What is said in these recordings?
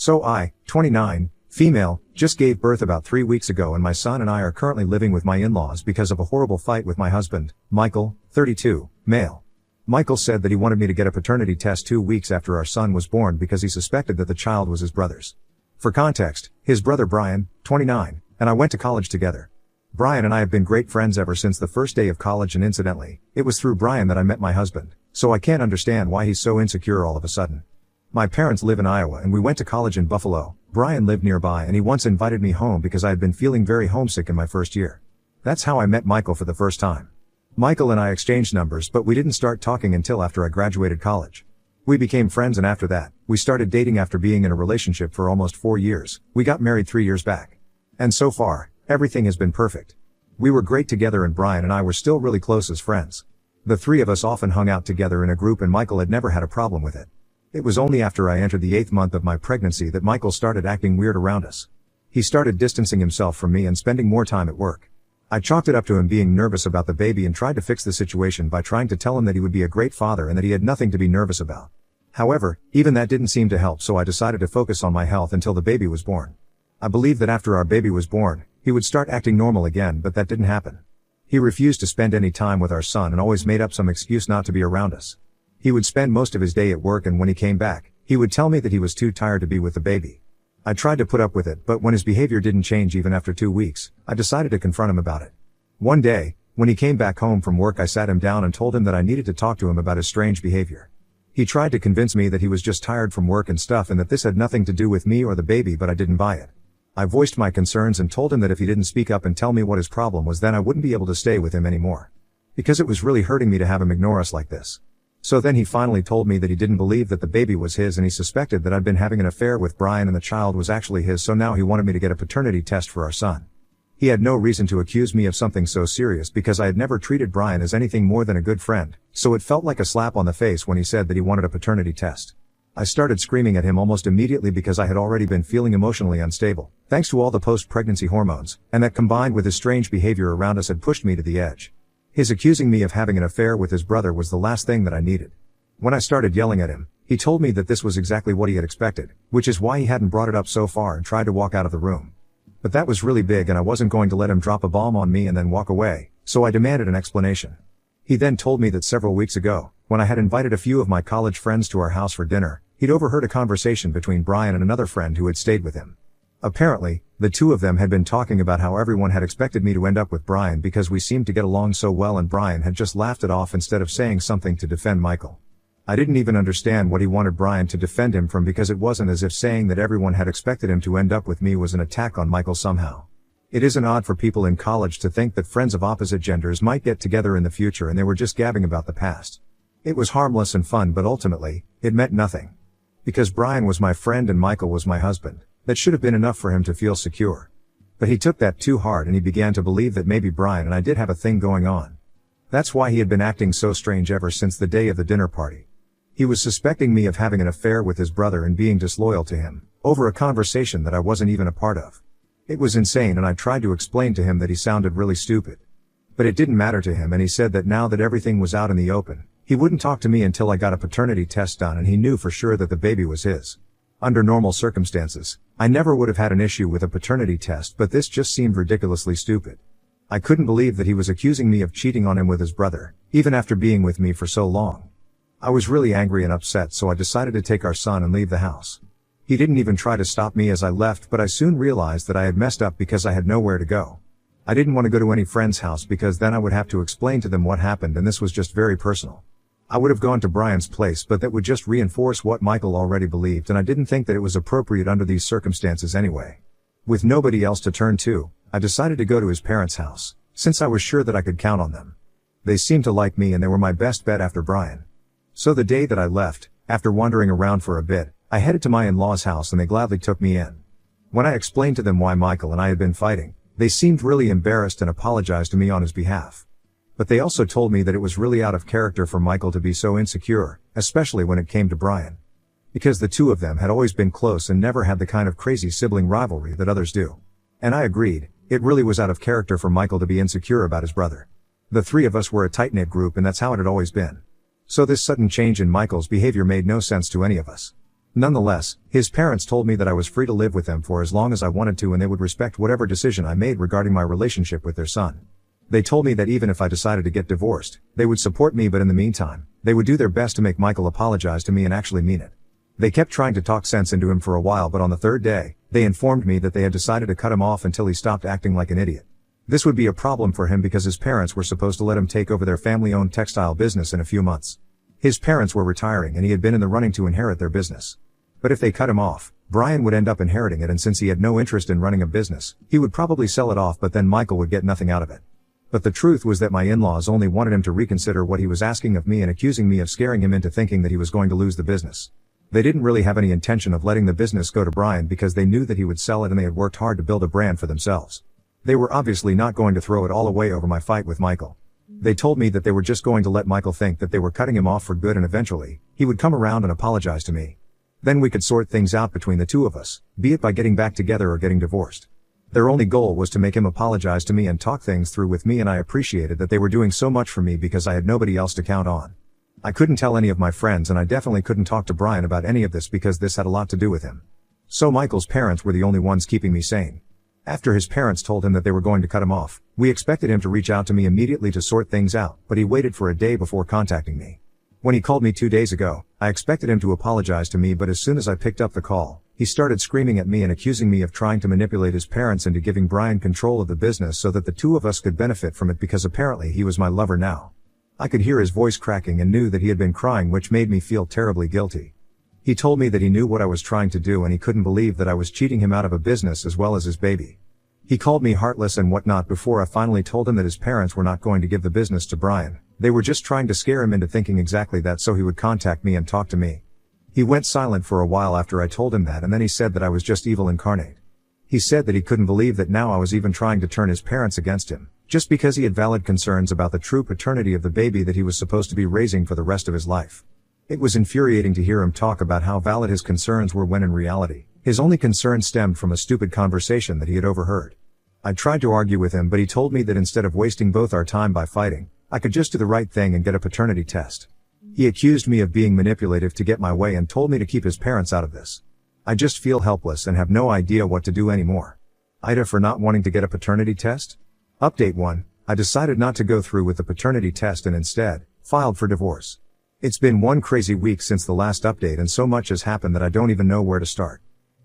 So I, 29, female, just gave birth about 3 weeks ago and my son and I are currently living with my in-laws because of a horrible fight with my husband, Michael, 32, male. Michael said that he wanted me to get a paternity test 2 weeks after our son was born because he suspected that the child was his brother's. For context, his brother Brian, 29, and I went to college together. Brian and I have been great friends ever since the first day of college, and incidentally, it was through Brian that I met my husband, so I can't understand why he's so insecure all of a sudden. My parents live in Iowa and we went to college in Buffalo. Brian lived nearby and he once invited me home because I had been feeling very homesick in my first year. That's how I met Michael for the first time. Michael and I exchanged numbers, but we didn't start talking until after I graduated college. We became friends and after that, we started dating after being in a relationship for almost 4 years. We got married 3 years back. And so far, everything has been perfect. We were great together and Brian and I were still really close as friends. The three of us often hung out together in a group and Michael had never had a problem with it. It was only after I entered the 8th month of my pregnancy that Michael started acting weird around us. He started distancing himself from me and spending more time at work. I chalked it up to him being nervous about the baby and tried to fix the situation by trying to tell him that he would be a great father and that he had nothing to be nervous about. However, even that didn't seem to help, so I decided to focus on my health until the baby was born. I believed that after our baby was born, he would start acting normal again, but that didn't happen. He refused to spend any time with our son and always made up some excuse not to be around us. He would spend most of his day at work and when he came back, he would tell me that he was too tired to be with the baby. I tried to put up with it, but when his behavior didn't change even after 2 weeks, I decided to confront him about it. One day, when he came back home from work, I sat him down and told him that I needed to talk to him about his strange behavior. He tried to convince me that he was just tired from work and stuff and that this had nothing to do with me or the baby, but I didn't buy it. I voiced my concerns and told him that if he didn't speak up and tell me what his problem was, then I wouldn't be able to stay with him anymore. Because it was really hurting me to have him ignore us like this. So then he finally told me that he didn't believe that the baby was his and he suspected that I'd been having an affair with Brian and the child was actually his, so now he wanted me to get a paternity test for our son. He had no reason to accuse me of something so serious because I had never treated Brian as anything more than a good friend, so it felt like a slap on the face when he said that he wanted a paternity test. I started screaming at him almost immediately because I had already been feeling emotionally unstable, thanks to all the post-pregnancy hormones, and that combined with his strange behavior around us had pushed me to the edge. His accusing me of having an affair with his brother was the last thing that I needed. When I started yelling at him, he told me that this was exactly what he had expected, which is why he hadn't brought it up so far and tried to walk out of the room. But that was really big and I wasn't going to let him drop a bomb on me and then walk away, so I demanded an explanation. He then told me that several weeks ago, when I had invited a few of my college friends to our house for dinner, he'd overheard a conversation between Brian and another friend who had stayed with him. Apparently, the two of them had been talking about how everyone had expected me to end up with Brian because we seemed to get along so well and Brian had just laughed it off instead of saying something to defend Michael. I didn't even understand what he wanted Brian to defend him from because it wasn't as if saying that everyone had expected him to end up with me was an attack on Michael somehow. It isn't odd for people in college to think that friends of opposite genders might get together in the future and they were just gabbing about the past. It was harmless and fun, but ultimately, it meant nothing. Because Brian was my friend and Michael was my husband, that should have been enough for him to feel secure. But he took that too hard and he began to believe that maybe Brian and I did have a thing going on. That's why he had been acting so strange ever since the day of the dinner party. He was suspecting me of having an affair with his brother and being disloyal to him, over a conversation that I wasn't even a part of. It was insane and I tried to explain to him that he sounded really stupid. But it didn't matter to him and he said that now that everything was out in the open, he wouldn't talk to me until I got a paternity test done and he knew for sure that the baby was his. Under normal circumstances, I never would have had an issue with a paternity test, but this just seemed ridiculously stupid. I couldn't believe that he was accusing me of cheating on him with his brother, even after being with me for so long. I was really angry and upset, so I decided to take our son and leave the house. He didn't even try to stop me as I left, but I soon realized that I had messed up because I had nowhere to go. I didn't want to go to any friend's house because then I would have to explain to them what happened and this was just very personal. I would have gone to Brian's place, but that would just reinforce what Michael already believed and I didn't think that it was appropriate under these circumstances anyway. With nobody else to turn to, I decided to go to his parents' house, since I was sure that I could count on them. They seemed to like me and they were my best bet after Brian. So the day that I left, after wandering around for a bit, I headed to my in-laws' house and they gladly took me in. When I explained to them why Michael and I had been fighting, they seemed really embarrassed and apologized to me on his behalf. But they also told me that it was really out of character for Michael to be so insecure, especially when it came to Brian. Because the two of them had always been close and never had the kind of crazy sibling rivalry that others do. And I agreed, it really was out of character for Michael to be insecure about his brother. The three of us were a tight-knit group and that's how it had always been. So this sudden change in Michael's behavior made no sense to any of us. Nonetheless, his parents told me that I was free to live with them for as long as I wanted to and they would respect whatever decision I made regarding my relationship with their son. They told me that even if I decided to get divorced, they would support me, but in the meantime, they would do their best to make Michael apologize to me and actually mean it. They kept trying to talk sense into him for a while, but on the third day, they informed me that they had decided to cut him off until he stopped acting like an idiot. This would be a problem for him because his parents were supposed to let him take over their family-owned textile business in a few months. His parents were retiring and he had been in the running to inherit their business. But if they cut him off, Brian would end up inheriting it, and since he had no interest in running a business, he would probably sell it off, but then Michael would get nothing out of it. But the truth was that my in-laws only wanted him to reconsider what he was asking of me and accusing me of scaring him into thinking that he was going to lose the business. They didn't really have any intention of letting the business go to Brian because they knew that he would sell it and they had worked hard to build a brand for themselves. They were obviously not going to throw it all away over my fight with Michael. They told me that they were just going to let Michael think that they were cutting him off for good and eventually, he would come around and apologize to me. Then we could sort things out between the two of us, be it by getting back together or getting divorced. Their only goal was to make him apologize to me and talk things through with me, and I appreciated that they were doing so much for me because I had nobody else to count on. I couldn't tell any of my friends, and I definitely couldn't talk to Brian about any of this because this had a lot to do with him. So Michael's parents were the only ones keeping me sane. After his parents told him that they were going to cut him off, we expected him to reach out to me immediately to sort things out, but he waited for a day before contacting me. When he called me 2 days ago, I expected him to apologize to me, but as soon as I picked up the call, he started screaming at me and accusing me of trying to manipulate his parents into giving Brian control of the business so that the two of us could benefit from it because apparently he was my lover now. I could hear his voice cracking and knew that he had been crying, which made me feel terribly guilty. He told me that he knew what I was trying to do and he couldn't believe that I was cheating him out of a business as well as his baby. He called me heartless and whatnot before I finally told him that his parents were not going to give the business to Brian. They were just trying to scare him into thinking exactly that so he would contact me and talk to me. He went silent for a while after I told him that, and then he said that I was just evil incarnate. He said that he couldn't believe that now I was even trying to turn his parents against him, just because he had valid concerns about the true paternity of the baby that he was supposed to be raising for the rest of his life. It was infuriating to hear him talk about how valid his concerns were when in reality, his only concern stemmed from a stupid conversation that he had overheard. I tried to argue with him, but he told me that instead of wasting both our time by fighting, I could just do the right thing and get a paternity test. He accused me of being manipulative to get my way and told me to keep his parents out of this. I just feel helpless and have no idea what to do anymore. Ida for not wanting to get a paternity test? Update 1. I decided not to go through with the paternity test and instead, filed for divorce. It's been one crazy week since the last update and so much has happened that I don't even know where to start.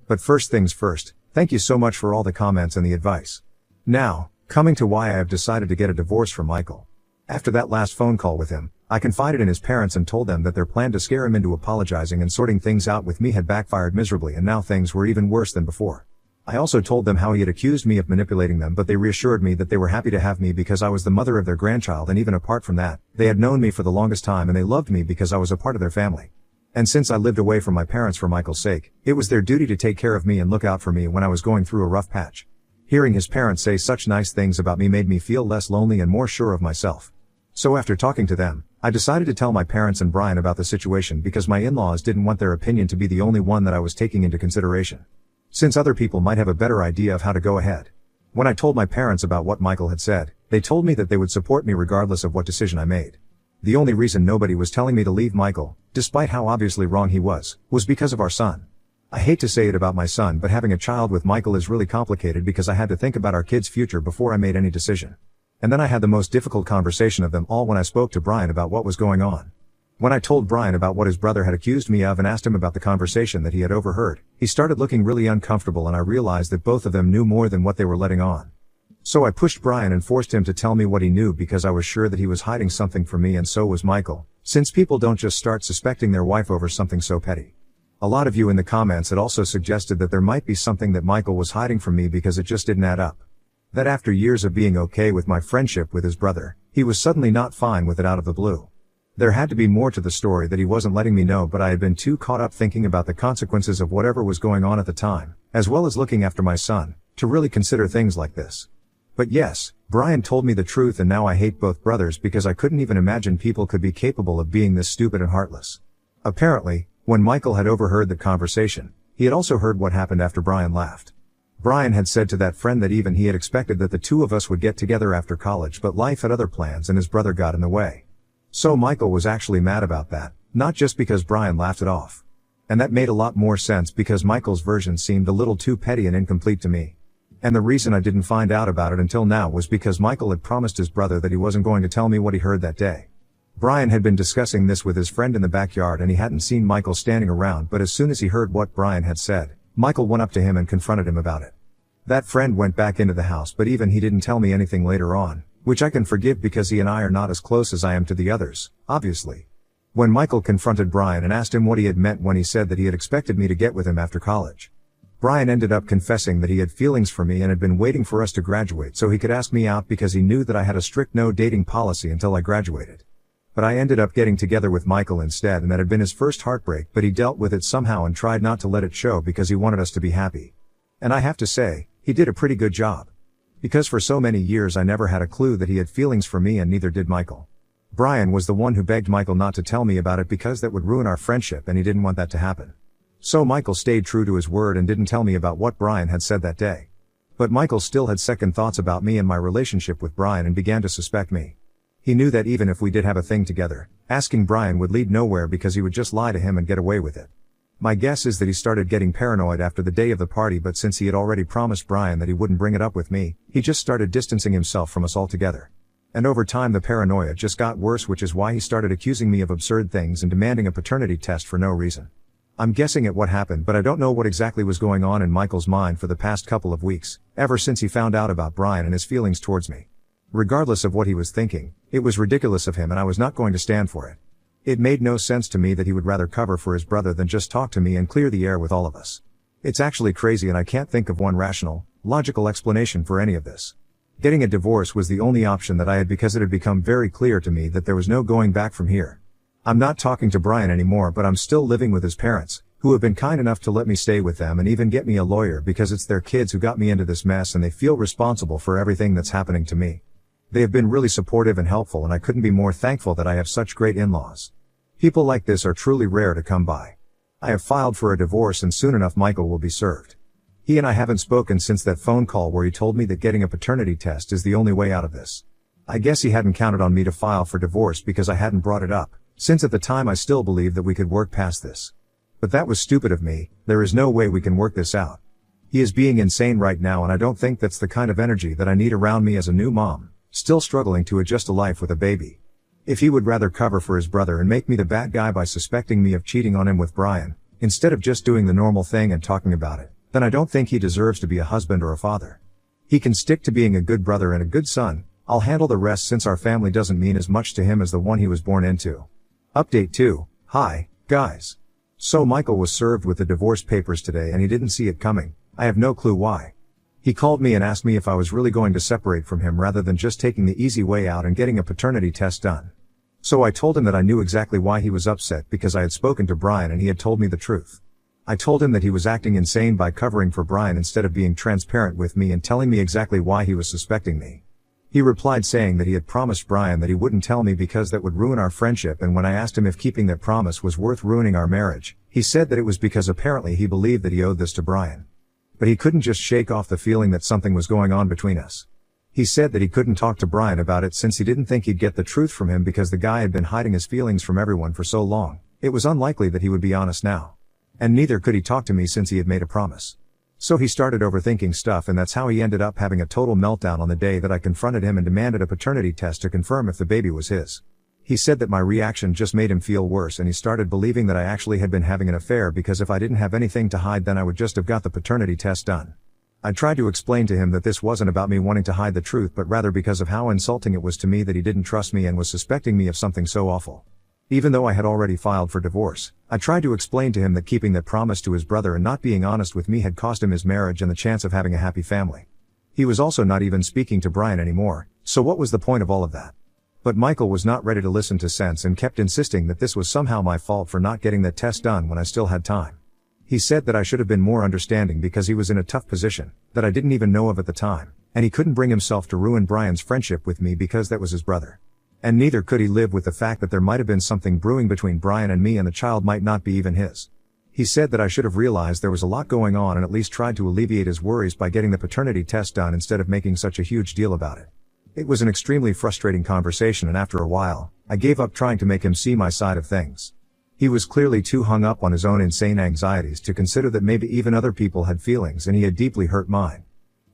But first things first, thank you so much for all the comments and the advice. Now, coming to why I have decided to get a divorce from Michael. After that last phone call with him, I confided in his parents and told them that their plan to scare him into apologizing and sorting things out with me had backfired miserably and now things were even worse than before. I also told them how he had accused me of manipulating them, but they reassured me that they were happy to have me because I was the mother of their grandchild, and even apart from that, they had known me for the longest time and they loved me because I was a part of their family. And since I lived away from my parents for Michael's sake, it was their duty to take care of me and look out for me when I was going through a rough patch. Hearing his parents say such nice things about me made me feel less lonely and more sure of myself. So after talking to them, I decided to tell my parents and Brian about the situation because my in-laws didn't want their opinion to be the only one that I was taking into consideration, since other people might have a better idea of how to go ahead. When I told my parents about what Michael had said, they told me that they would support me regardless of what decision I made. The only reason nobody was telling me to leave Michael, despite how obviously wrong he was because of our son. I hate to say it about my son, but having a child with Michael is really complicated because I had to think about our kid's future before I made any decision. And then I had the most difficult conversation of them all when I spoke to Brian about what was going on. When I told Brian about what his brother had accused me of and asked him about the conversation that he had overheard, he started looking really uncomfortable and I realized that both of them knew more than what they were letting on. So I pushed Brian and forced him to tell me what he knew because I was sure that he was hiding something from me, and so was Michael, since people don't just start suspecting their wife over something so petty. A lot of you in the comments had also suggested that there might be something that Michael was hiding from me because it just didn't add up. That after years of being okay with my friendship with his brother, he was suddenly not fine with it out of the blue. There had to be more to the story that he wasn't letting me know, but I had been too caught up thinking about the consequences of whatever was going on at the time, as well as looking after my son, to really consider things like this. But yes, Brian told me the truth, and now I hate both brothers because I couldn't even imagine people could be capable of being this stupid and heartless. Apparently, when Michael had overheard the conversation, he had also heard what happened after Brian left. Brian had said to that friend that even he had expected that the two of us would get together after college, but life had other plans and his brother got in the way. So Michael was actually mad about that, not just because Brian laughed it off. And that made a lot more sense because Michael's version seemed a little too petty and incomplete to me. And the reason I didn't find out about it until now was because Michael had promised his brother that he wasn't going to tell me what he heard that day. Brian had been discussing this with his friend in the backyard and he hadn't seen Michael standing around, but as soon as he heard what Brian had said, Michael went up to him and confronted him about it. That friend went back into the house, but even he didn't tell me anything later on, which I can forgive because he and I are not as close as I am to the others, obviously. When Michael confronted Brian and asked him what he had meant when he said that he had expected me to get with him after college, Brian ended up confessing that he had feelings for me and had been waiting for us to graduate so he could ask me out because he knew that I had a strict no dating policy until I graduated. But I ended up getting together with Michael instead, and that had been his first heartbreak, but he dealt with it somehow and tried not to let it show because he wanted us to be happy. And I have to say, he did a pretty good job. Because for so many years I never had a clue that he had feelings for me, and neither did Michael. Brian was the one who begged Michael not to tell me about it because that would ruin our friendship and he didn't want that to happen. So Michael stayed true to his word and didn't tell me about what Brian had said that day. But Michael still had second thoughts about me and my relationship with Brian and began to suspect me. He knew that even if we did have a thing together, asking Brian would lead nowhere because he would just lie to him and get away with it. My guess is that he started getting paranoid after the day of the party, but since he had already promised Brian that he wouldn't bring it up with me, he just started distancing himself from us altogether. And over time the paranoia just got worse, which is why he started accusing me of absurd things and demanding a paternity test for no reason. I'm guessing at what happened, but I don't know what exactly was going on in Michael's mind for the past couple of weeks, ever since he found out about Brian and his feelings towards me. Regardless of what he was thinking, it was ridiculous of him and I was not going to stand for it. It made no sense to me that he would rather cover for his brother than just talk to me and clear the air with all of us. It's actually crazy and I can't think of one rational, logical explanation for any of this. Getting a divorce was the only option that I had because it had become very clear to me that there was no going back from here. I'm not talking to Brian anymore, but I'm still living with his parents, who have been kind enough to let me stay with them and even get me a lawyer because it's their kids who got me into this mess and they feel responsible for everything that's happening to me. They have been really supportive and helpful and I couldn't be more thankful that I have such great in-laws. People like this are truly rare to come by. I have filed for a divorce and soon enough Michael will be served. He and I haven't spoken since that phone call where he told me that getting a paternity test is the only way out of this. I guess he hadn't counted on me to file for divorce because I hadn't brought it up, since at the time I still believed that we could work past this. But that was stupid of me. There is no way we can work this out. He is being insane right now and I don't think that's the kind of energy that I need around me as a new mom, still struggling to adjust to life with a baby. If he would rather cover for his brother and make me the bad guy by suspecting me of cheating on him with Brian, instead of just doing the normal thing and talking about it, then I don't think he deserves to be a husband or a father. He can stick to being a good brother and a good son. I'll handle the rest since our family doesn't mean as much to him as the one he was born into. Update 2. Hi, guys. So Michael was served with the divorce papers today and he didn't see it coming. I have no clue why. He called me and asked me if I was really going to separate from him rather than just taking the easy way out and getting a paternity test done. So I told him that I knew exactly why he was upset because I had spoken to Brian and he had told me the truth. I told him that he was acting insane by covering for Brian instead of being transparent with me and telling me exactly why he was suspecting me. He replied saying that he had promised Brian that he wouldn't tell me because that would ruin our friendship, and when I asked him if keeping that promise was worth ruining our marriage, he said that it was because apparently he believed that he owed this to Brian. But he couldn't just shake off the feeling that something was going on between us. He said that he couldn't talk to Brian about it since he didn't think he'd get the truth from him because the guy had been hiding his feelings from everyone for so long. It was unlikely that he would be honest now. And neither could he talk to me since he had made a promise. So he started overthinking stuff, and that's how he ended up having a total meltdown on the day that I confronted him and demanded a paternity test to confirm if the baby was his. He said that my reaction just made him feel worse and he started believing that I actually had been having an affair because if I didn't have anything to hide then I would just have got the paternity test done. I tried to explain to him that this wasn't about me wanting to hide the truth but rather because of how insulting it was to me that he didn't trust me and was suspecting me of something so awful. Even though I had already filed for divorce, I tried to explain to him that keeping that promise to his brother and not being honest with me had cost him his marriage and the chance of having a happy family. He was also not even speaking to Brian anymore, so what was the point of all of that? But Michael was not ready to listen to sense and kept insisting that this was somehow my fault for not getting that test done when I still had time. He said that I should have been more understanding because he was in a tough position, that I didn't even know of at the time, and he couldn't bring himself to ruin Brian's friendship with me because that was his brother. And neither could he live with the fact that there might have been something brewing between Brian and me and the child might not be even his. He said that I should have realized there was a lot going on and at least tried to alleviate his worries by getting the paternity test done instead of making such a huge deal about it. It was an extremely frustrating conversation and after a while, I gave up trying to make him see my side of things. He was clearly too hung up on his own insane anxieties to consider that maybe even other people had feelings, and he had deeply hurt mine.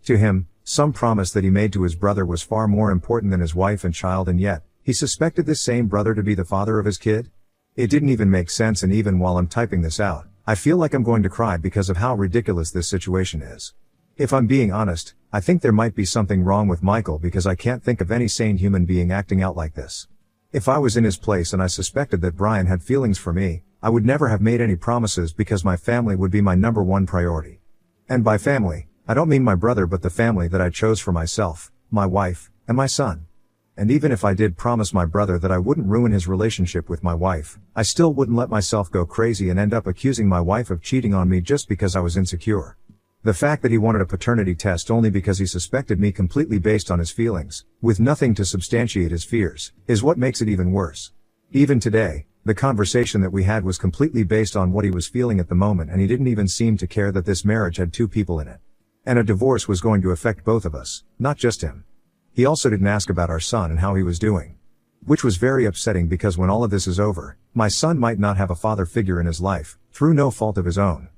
To him, some promise that he made to his brother was far more important than his wife and child, and yet, he suspected this same brother to be the father of his kid? It didn't even make sense, and even while I'm typing this out, I feel like I'm going to cry because of how ridiculous this situation is. If I'm being honest, I think there might be something wrong with Michael, because I can't think of any sane human being acting out like this. If I was in his place and I suspected that Brian had feelings for me, I would never have made any promises, because my family would be my number one priority. And by family, I don't mean my brother, but the family that I chose for myself, my wife, and my son. And even if I did promise my brother that I wouldn't ruin his relationship with my wife, I still wouldn't let myself go crazy and end up accusing my wife of cheating on me just because I was insecure. The fact that he wanted a paternity test only because he suspected me completely based on his feelings, with nothing to substantiate his fears, is what makes it even worse. Even today, the conversation that we had was completely based on what he was feeling at the moment, and he didn't even seem to care that this marriage had two people in it. And a divorce was going to affect both of us, not just him. He also didn't ask about our son and how he was doing. Which was very upsetting, because when all of this is over, my son might not have a father figure in his life, through no fault of his own.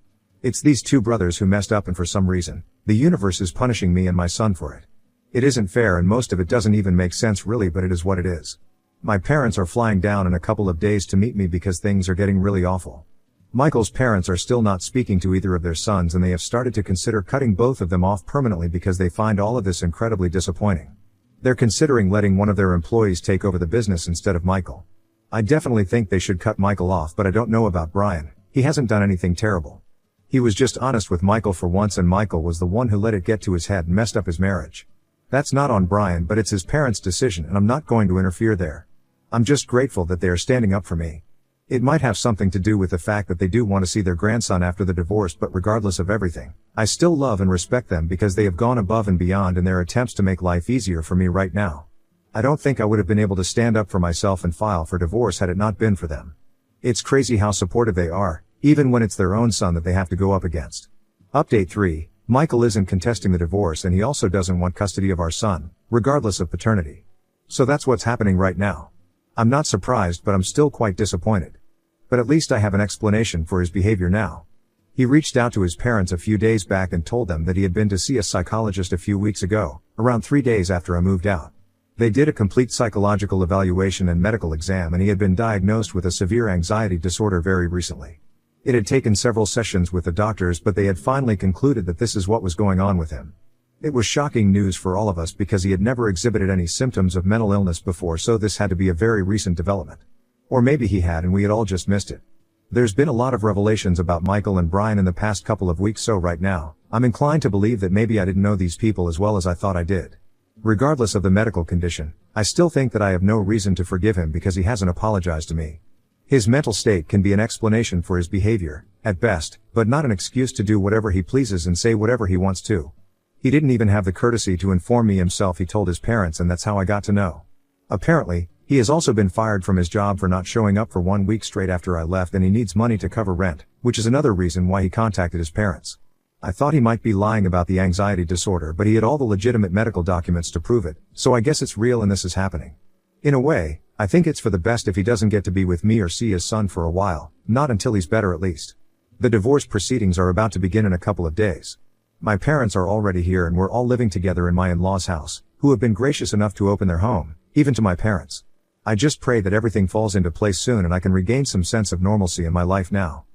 It's these two brothers who messed up, and for some reason, the universe is punishing me and my son for it. It isn't fair, and most of it doesn't even make sense really, but it is what it is. My parents are flying down in a couple of days to meet me because things are getting really awful. Michael's parents are still not speaking to either of their sons, and they have started to consider cutting both of them off permanently because they find all of this incredibly disappointing. They're considering letting one of their employees take over the business instead of Michael. I definitely think they should cut Michael off, but I don't know about Brian. He hasn't done anything terrible. He was just honest with Michael for once, and Michael was the one who let it get to his head and messed up his marriage. That's not on Brian, but it's his parents' decision, and I'm not going to interfere there. I'm just grateful that they are standing up for me. It might have something to do with the fact that they do want to see their grandson after the divorce, but regardless of everything, I still love and respect them because they have gone above and beyond in their attempts to make life easier for me right now. I don't think I would have been able to stand up for myself and file for divorce had it not been for them. It's crazy how supportive they are, even when it's their own son that they have to go up against. Update 3, Michael isn't contesting the divorce, and he also doesn't want custody of our son, regardless of paternity. So that's what's happening right now. I'm not surprised, but I'm still quite disappointed. But at least I have an explanation for his behavior now. He reached out to his parents a few days back and told them that he had been to see a psychologist a few weeks ago, around 3 days after I moved out. They did a complete psychological evaluation and medical exam, and he had been diagnosed with a severe anxiety disorder very recently. It had taken several sessions with the doctors, but they had finally concluded that this is what was going on with him. It was shocking news for all of us because he had never exhibited any symptoms of mental illness before, so this had to be a very recent development. Or maybe he had and we had all just missed it. There's been a lot of revelations about Michael and Brian in the past couple of weeks, so right now, I'm inclined to believe that maybe I didn't know these people as well as I thought I did. Regardless of the medical condition, I still think that I have no reason to forgive him because he hasn't apologized to me. His mental state can be an explanation for his behavior, at best, but not an excuse to do whatever he pleases and say whatever he wants to. He didn't even have the courtesy to inform me himself. He told his parents, and that's how I got to know. Apparently, he has also been fired from his job for not showing up for 1 week straight after I left, and he needs money to cover rent, which is another reason why he contacted his parents. I thought he might be lying about the anxiety disorder, but he had all the legitimate medical documents to prove it, so I guess it's real and this is happening. In a way, I think it's for the best if he doesn't get to be with me or see his son for a while, not until he's better at least. The divorce proceedings are about to begin in a couple of days. My parents are already here and we're all living together in my in-laws' house, who have been gracious enough to open their home, even to my parents. I just pray that everything falls into place soon and I can regain some sense of normalcy in my life now.